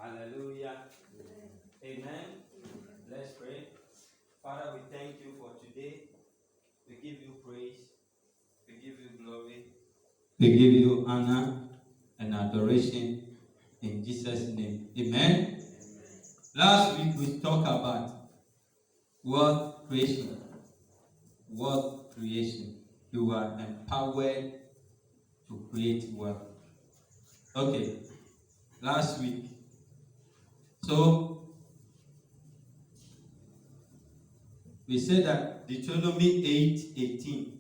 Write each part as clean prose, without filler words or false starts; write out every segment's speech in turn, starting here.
Hallelujah. Amen. Let's pray. Father, we thank you for today. We give you praise. We give you glory. We give you honor and adoration in Jesus' name. Amen. Last week we talked about world creation. World creation. You are empowered to create wealth. Okay. Last week. So we said that Deuteronomy 8:18.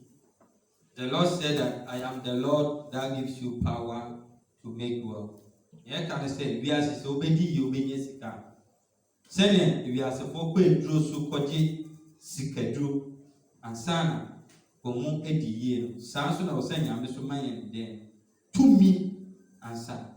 The Lord said that I am the Lord that gives you power to make wealth. Yeah, can I say we are so obedi you obedi sika. Sene we are so for dro so koje sikadru ansana komu edi ye. Sanso na osa nyame so mayen den. To me answer.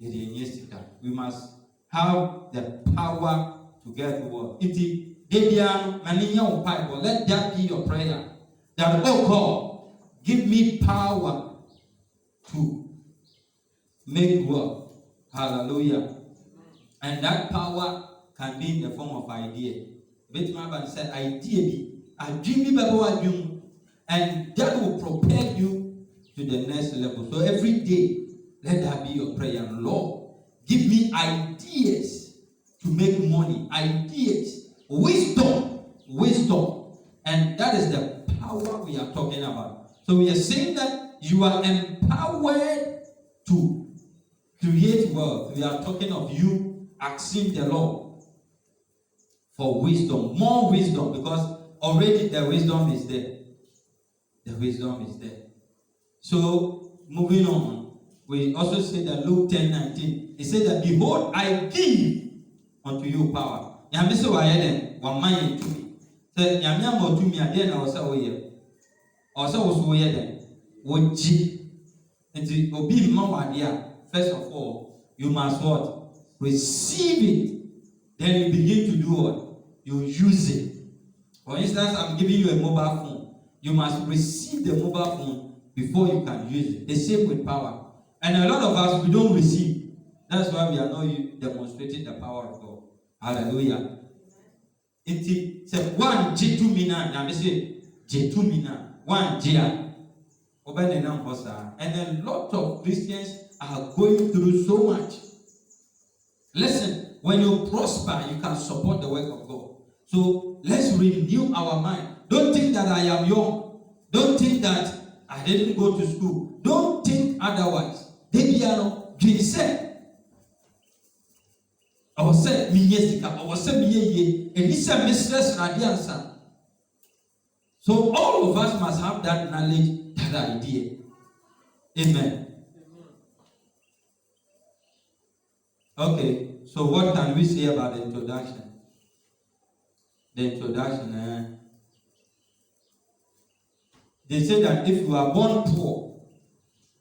We must have the power to get wealth. Iti debian maninya Bible. Let that be your prayer. That oh God, give me power to make wealth. Hallelujah. And that power can be in the form of idea. Bitman said idea a dreamy dream, and that will propel you to the next level. So every day, let that be your prayer. Lord, give me ideas to make money. Ideas. Wisdom. And that is the power we are talking about. So we are saying that you are empowered to create wealth. We are talking of you asking the Lord for wisdom, more wisdom, because already the wisdom is there. The wisdom is there. So moving on, we also say that Luke 10:19. It said that behold, I give unto you power. Yami so wayeden one mind to me. Say yami amo to me ade na osa oye. Osa oso oye den. Woji. Enti obi mma wade a, first of all, you must what? Receive it. Then you begin to do what? You use it. For instance, I'm giving you a mobile phone. You must receive the mobile phone before you can use it. The same with power. And a lot of us, we don't receive. That's why we are not demonstrating the power of God. Hallelujah. It's a one J2 mina. Now, say J2 mina. One J. And a lot of Christians are going through so much. Listen, when you prosper, you can support the work of God. So let's renew our mind. Don't think that I am young. Don't think that I didn't go to school. Don't think otherwise. Debiano, Jinse. I was said, Minyesika, I was said, Miye, Elisa Mistress Radiansa. So all of us must have that knowledge, that idea. Amen. Okay, so what can we say about the introduction? The introduction, they say that if you are born poor,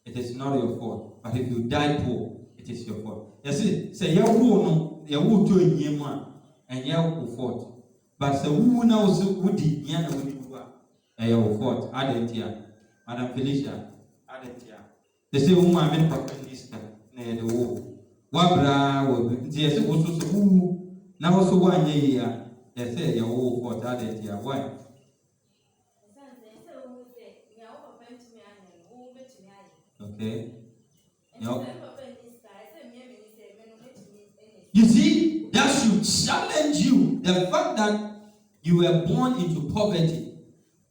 it is not your fault. But if you die poor, it is your fault. You see, say you no, you will do a year and you will fault. But say who knows who did Yana will do your fault. Adentia, Madam Felicia, Adentia. They say, "Oh, my men, this near the wall. Wabra will be also who now also 1 year. They say, your whole fault, Adentia. Why? Okay. You see, that should challenge you. The fact that you were born into poverty,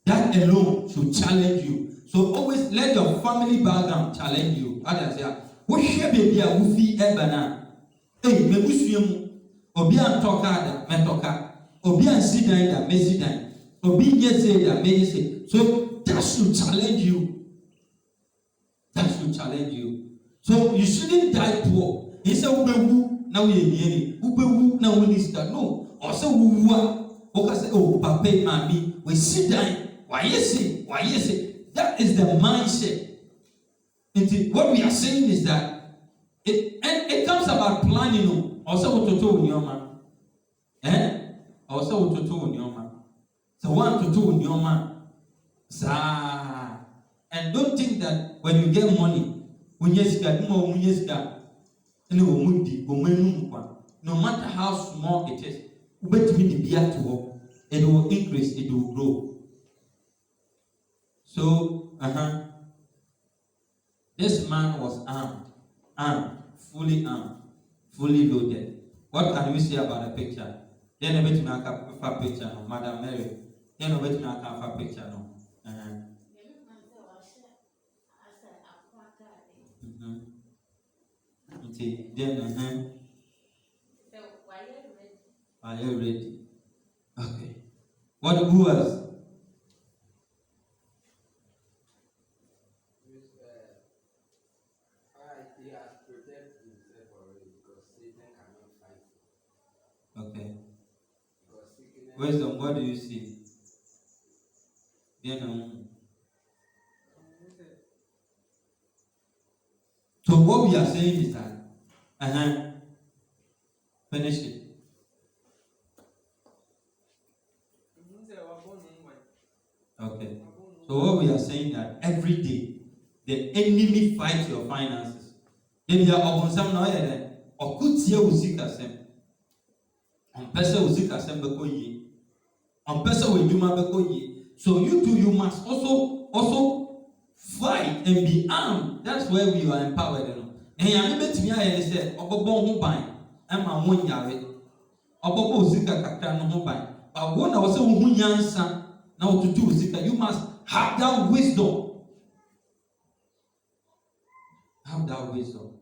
that alone should challenge you. So always let your family background challenge you. Others say, "What share baby a wufi ebana? Hey, me busuemu. Obi antokada, metoka. Obi ansidan da mesidan. Obi yese da meyese." So that should challenge you. That should challenge you. So you shouldn't die poor. He said, "Ubewu na we yeni. Ubewu na we nista." No. Also wuwa. Oka say, "Oh, papa, mami, we sit down. Why yes? That is the mindset. What we are saying is that it comes about planning. Also, to nyoma. Also, to nyoma. So one to two nyoma. And don't think that when you get money, when you get And no matter how small it is, it will increase, it will grow. So, this man was armed, fully loaded. What can we say about the picture? Then a bit of picture, no, Madam Mary. Then a bit of picture, no. Then, are you ready? Okay. Who else? He has protected himself already because Satan cannot fight him. Okay. Because sickness. Wisdom, what do you see? So what we are saying is that, finish it. Okay. So what we are saying that every day the enemy fights your finances. Then you are upon some now then. Or could see you seek us him. On person will seek us him beko ye. On person will do my beko ye. So you too, you must also fight and be armed. That's where we are empowered. And you are to me, I said, Obobo who buy, and my one yard. Obobo Zika Kakran no buy. But when I was saying, who yansa now to do Zika, you must have that wisdom. Have that wisdom.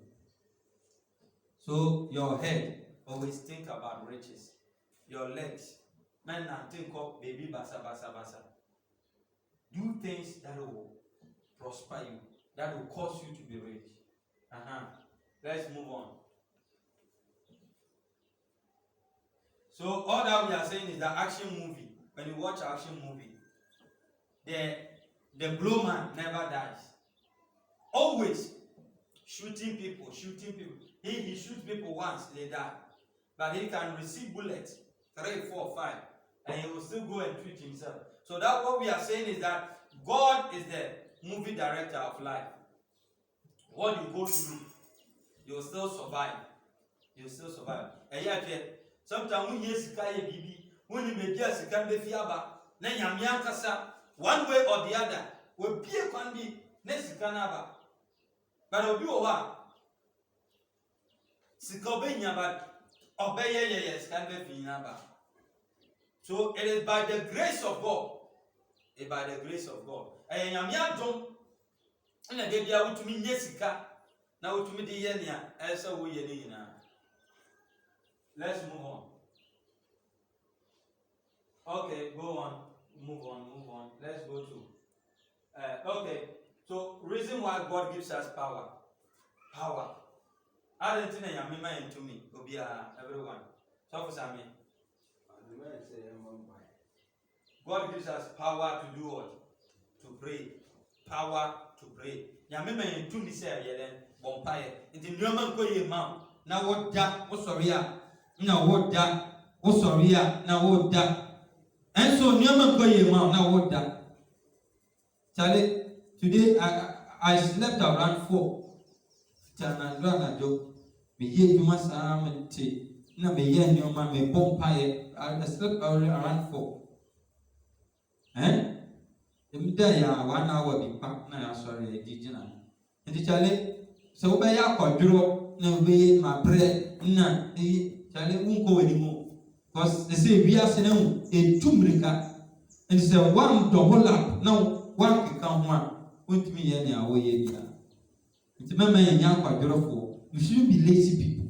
So your head, always think about riches. Your legs, man, now think of baby basa. Do things that will prosper you, that will cause you to be rich. Let's move on. So all that we are saying is that action movie. When you watch action movie, the blow man never dies. Always shooting people. He shoots people once, they die. But he can receive bullets, 3, 4, 5, and he will still go and treat himself. So that what we are saying is that God is the movie director of life. What you go through, you will still survive. And yet, sometimes when you see baby, when you make yes, you can be fiaba. Then you one way or the other will be a can be next canaba. But will be what? Sikobenya but obey yes can be fiaba. So it is by the grace of God. And Yamia don't and I gave you to me Yesika. Now to me the Yenia, as a way. Let's move on. Okay, go on. Move on. Let's go to. Okay, so reason why God gives us power. I don't think I am mind to me. Everyone. So for Sammy. God gives us power to do what? To pray. Power to pray. Yamima to me say then bompire. It's in Roman Koye mount. Now what that? What's sorry? Now what that? What's sorry? Now what that? And so Roman Koye mount. Now what that? Charlie, today I slept around 4. Chanandra joke. Me ye Masam and tea. No me ye no man me bompire. I slept around 4. Ya 1 hour be packed na sorry digina. And Charlie, so by ya quadro, no way my bread, na Charlie won't go anymore. Because they say we are saying a tumbrica and it's a one double up. Now one can come one. Won't me any away. It's a member in young quadro. You shouldn't be lazy people.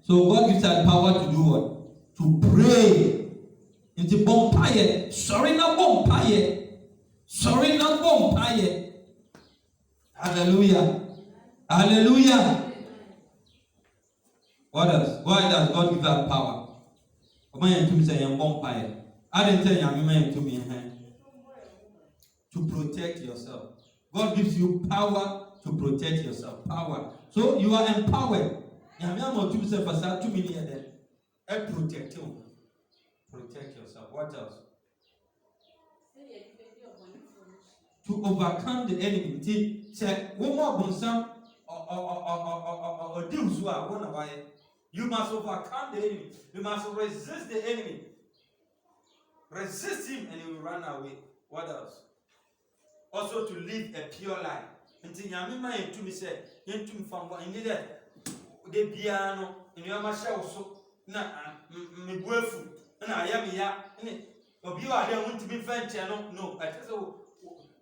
So God gives us power to do what? To pray. Into bompire. Sorry, not bompire. Hallelujah. What else? Why does God give us power? I didn't tell you to protect yourself. God gives you power to protect yourself. Power. So you are empowered. Protect you. Protect yourself. What else? To overcome the enemy. Say, one more bonsam You must overcome the enemy. You must resist the enemy. Resist him and he will run away. What else? Also to live a pure life. Until Yamima and to me said, Yentum from what in the piano, in your masha so na me buefu, and I am ya. Of you are there want to be French, no, I just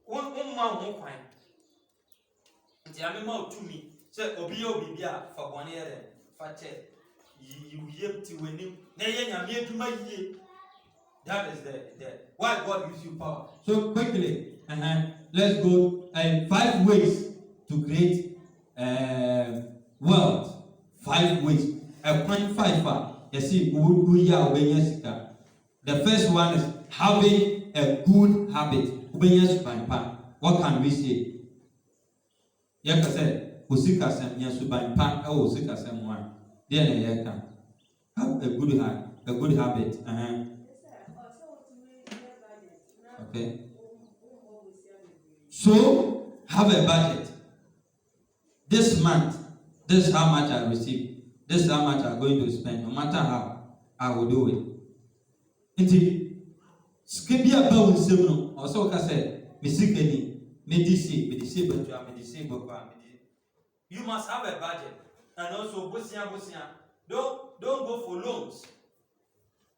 one man won't find. Until Yamima to me said, Obio Bibia for 1 year, Fate, you yep to win him. Nay, I'm here to my year. That is the why God gives you power. So quickly, let's go 5 ways to create wealth. 5 ways. A 0.5. You see, the first one is having a good habit. What can we say? You can say, "Usikasem yasubaipa." Oh, usikasem one. Then you can have a good habit. Okay. So have a budget. This month, this is how much I receive. This is how much I'm going to spend. No matter how, I will do it. Indeed, skibia ba unsemo. Also, ka say, misikeni, medisi, but you must have a budget. And also, busia. Don't go for loans.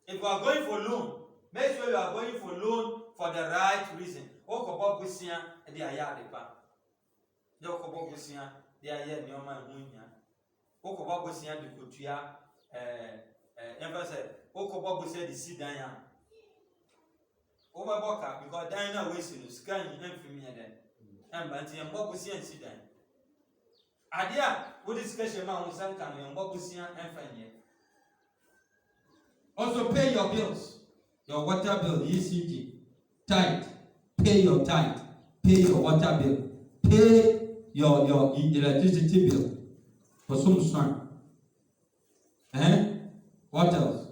If you are going for loan, make sure you are going for loan for the right reason. Okobo busia de aya depa. De okobo busia de aya nyoma hunya. Okobo busia de kotua emphasis. Okobo busia de sidan ya. Obaboka because dan na we sinu scan emfimi eden. Embanti embo busia sidan. Adia wo discussion ma wo sanka no embo busia emfanye. Also pay your bills. Your water bill, ECG, tithe, pay your tithe, pay your water bill, pay your electricity bill for some sun. What else?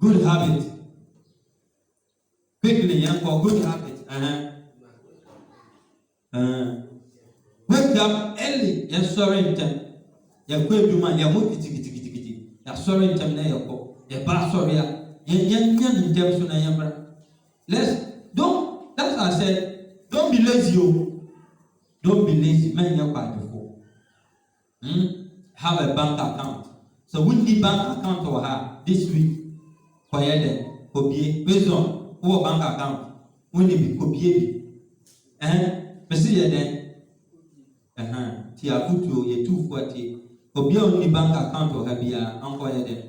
Good habit. Quickly, young for good habit. Wake up early. You're sorry in time. You're going to man. You're more kitty. You're sorry in time. That's what I said. Don't be lazy. Don't be lazy. Man, you're quite before. Have a bank account. So we need bank account or have this week. For them, copy based on our bank account. We need to copy. Message then. Tia futu ye 240. Copy only bank account or have ya uncle them.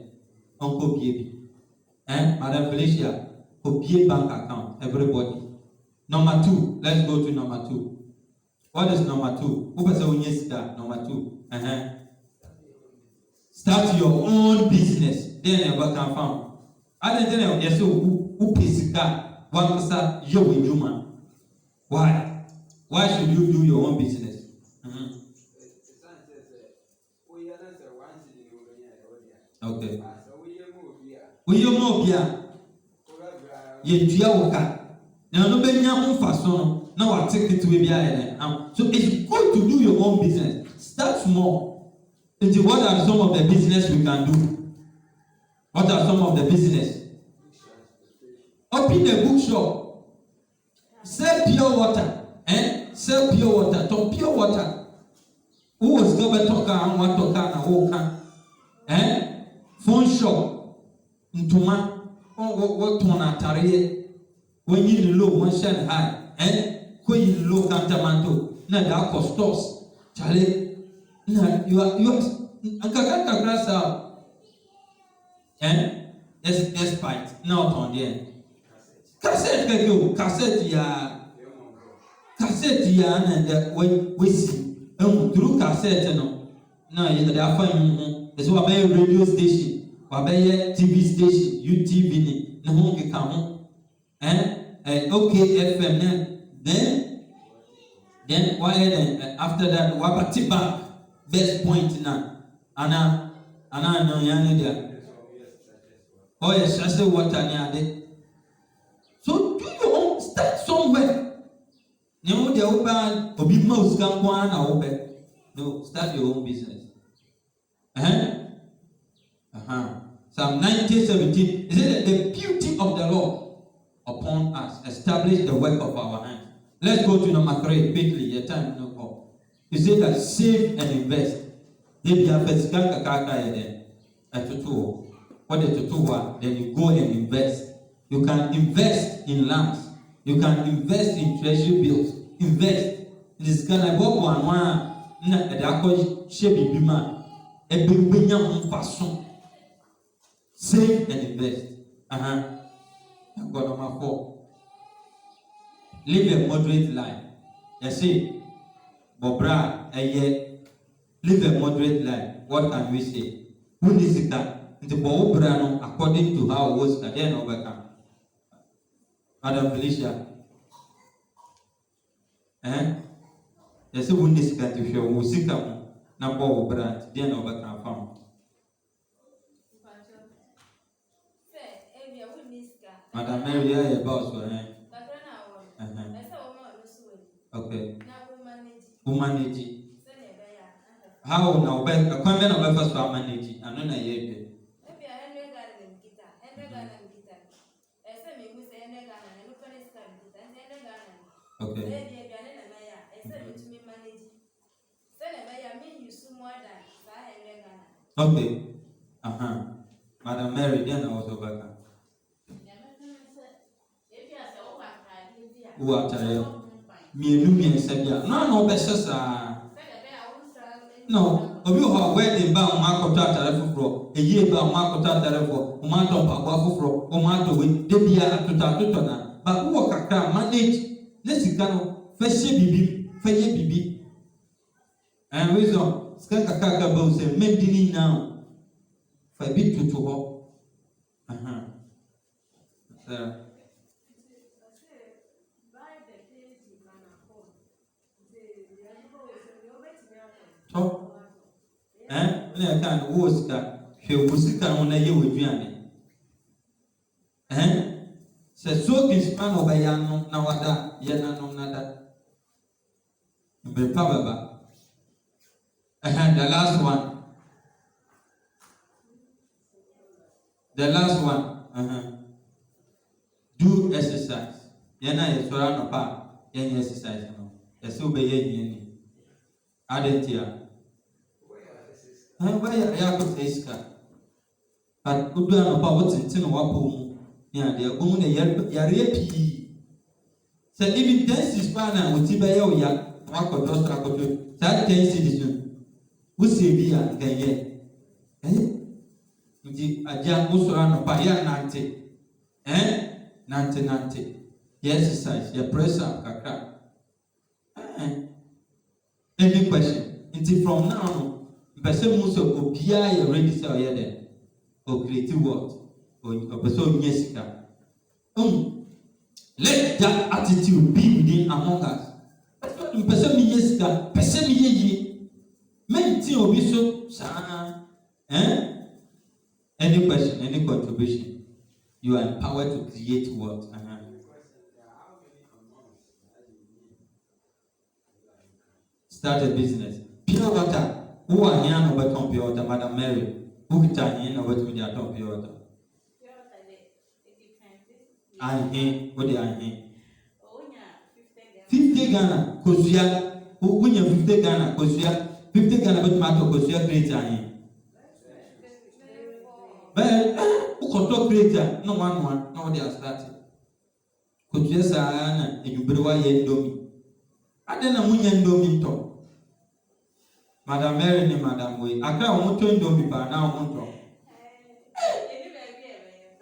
Uncle baby. Madam Felicia, copy bank account, everybody. Number 2, let's go to number 2. What is number 2? Who was that? Number 2. Start your own business. Then you can found. I don't know, yes, who pays that? One person, you will do man. Why? Why should you do your own business? Okay. We you know bia ye tua woka na no benya mfa so na wa take it we bia so it's good to do your own business. Start small. What are some of the business we can do? What are some of the business? Open a bookshop. Sell pure water. Sell pure water. Talk pure water. Who was going to talk and what talk and who can? Phone shop. Ntuma. What one atare. When you low, one shine high. When you low cantamanto. Na da costos. Chale. Na you are Akaka grass out. Despite not on the end. Cassette ya and we see through cassette no. Now you are finding is what by radio station, or by TV station, UTV, no home come okay FM then why then after that wabati back best point now ana no yani there. Oh yes, I say what I need. So do your own, start somewhere. No, the open or be most come one open. No, start your own business. Psalm 19:17. Is it that the beauty of the Lord upon us establish the work of our hands? Let's go to number 3 quickly. Your time no more. You say that save and invest. Then you have a tutu. What the tutu are, then you go and invest. You can invest in lands. You can invest in treasury bills. Invest. This kind of one na edako shebi bima. Ebenya mfaso. Save and invest. Number 4. Live a moderate life. You see, Bobra, live a moderate life. What can we say? Who is it that? The Bobra, according to how it was, then overcome. Madam Felicia. You see, who is it that if you're Musika, now Bobra, then overcome farm. Madam Mary, I about so. Okay. Who manage it? How now? A comment of first for manage it. I know I hear it. Okay. Okay. Madam Mary, then I was overcome. Who are tired? Me sabia. No, besasa. No, obi ho wedding ba o ma kota tare foforo. Eyi ba o ma kota tare fo. O ma to pa foforo. O ma to we de bia atota na. Ba wo kakra manage. Na sika no fa hye bibi, fa ye bibi. And reason sika kakra ba o se medini now. Fa bi tutu ho. Na kan wo sika hwe wo sika no na ye woduane se so kispan obaya no na wada ye na no nada be pa baba the last one do exercise ye na ye sora no pa ye exercise no ye so be ye ni adentia. Why are you Iska? But good no power to wapo. Yeah, they are going to Yarepi. Said even 10 Hispana with Tibaya, Marco Dostra, that 10 citizen. Who say be at Gaye? A jam Musorano Paya Nante. Nante. Exercise, your press up, Kaka. Any question? Until from now. Person must obia your ready sell here or creative what or person yesika. Let that attitude be within among us. Person yesika, person ye. Many things will be so Any question, any contribution? You are empowered to create what? Start a business. Pure water. Who are here no beton pure water, Madam Mary? Who can here no beton pure water? I hear, what do I hear? 50 Ghana, Kosia, who win your 50 Ghana, Kosia, 50 Ghana, but matter Kosia creator. But who can talk creator? No one, no, they are starting. Kosia Sayana, and you brew a yendomi. I don't know when yendomi talk. Madam Mary ni Madam Way. Akra omoto ndomi ba na omoto.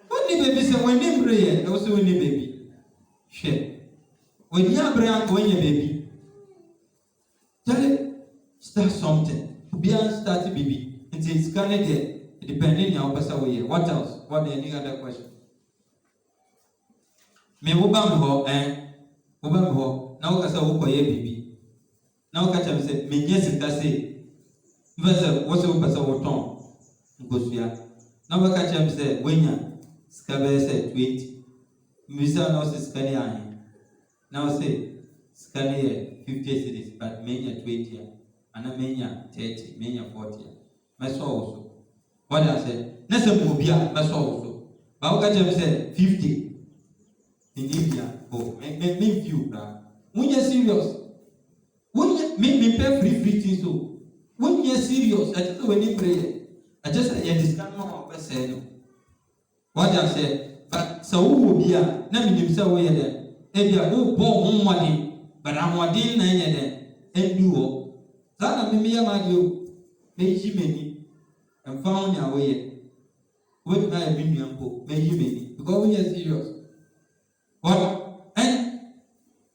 When the baby say when him pray, also when the baby. Share. When you pray when your baby. Tell it start something. Be start baby. It's kind of there. Depending on how person we. What else? What any other question? Me ubam ho ubam ho. Na ukasa uko ye baby. Na ukacha mse me nyesi kase. Vese wose upasa woton ngosua na baka chem se wenya skabe se 20 misa na wose skani ahe na wose Scanner 50 cities, but many 20, and a many 30, many 40. My soul also. What I said, Nessa Mobia, my soul also. But said 50 in India. Oh, make me view. When you're serious, when you make me pay free things. So when you're serious, I just when you pray, I just discount more of a what I said, but so who will be a name himself way there. If you are born money, but I'm one day nine and do. Sana mimi ya you make you many and found your way. When I have been young, make you many because we are serious. What? And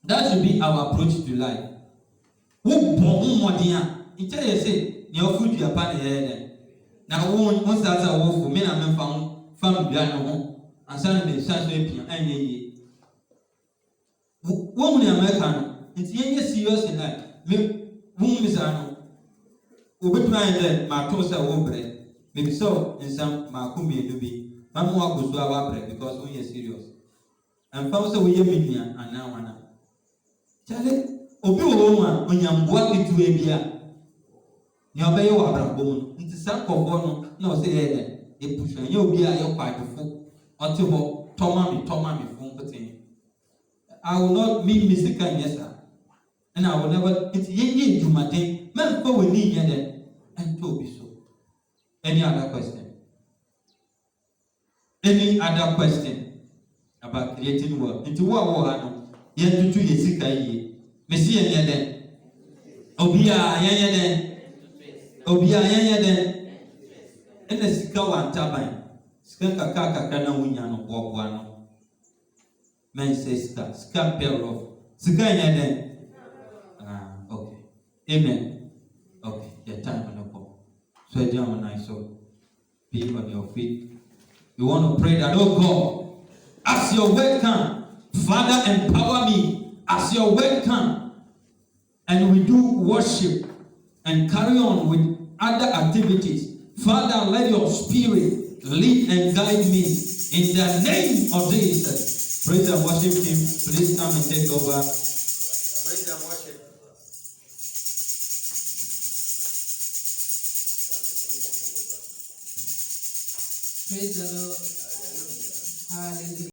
that should be our approach to life. Who born money? It tell you say, your food you are pan here. Now, once that's a wolf for me, I'm found home. And suddenly, Sanso and ye. Woman American, it's any serious in that. Woman is an over trying my toast are bread. Maybe so in some Makumi to be. Mamma goes to our bread because we are serious. And found so we are million and now one. Charlie, Obi woman when you are walking to a beer. You obey your Abraham. It is some of no say a push and you'll be a your party for until Tommy phone putting. I will not meet Mr. Yes, sir. And I will never, it's ye do my thing. Man, go with me and to be so. Any other question? Any other question about creating work? Into what war? Yet to 2 years, Messi and Yaden. Obia, Yaden. Obia, Yaden. And the Sika one turbine. Skanka Kaka Kana Winyano, Bobuano. Man says, Scan pair of Sika Yaden. Okay. Amen. Okay, your time on the call. So, John, I saw. Be on your feet. You want to pray that, oh God, as your word come, Father, empower me as your word come, and we do worship and carry on with other activities. Father, let your spirit lead and guide me in the name of Jesus. Praise and worship him. Please come and take over. Praise and worship. Praise the Lord. Hallelujah.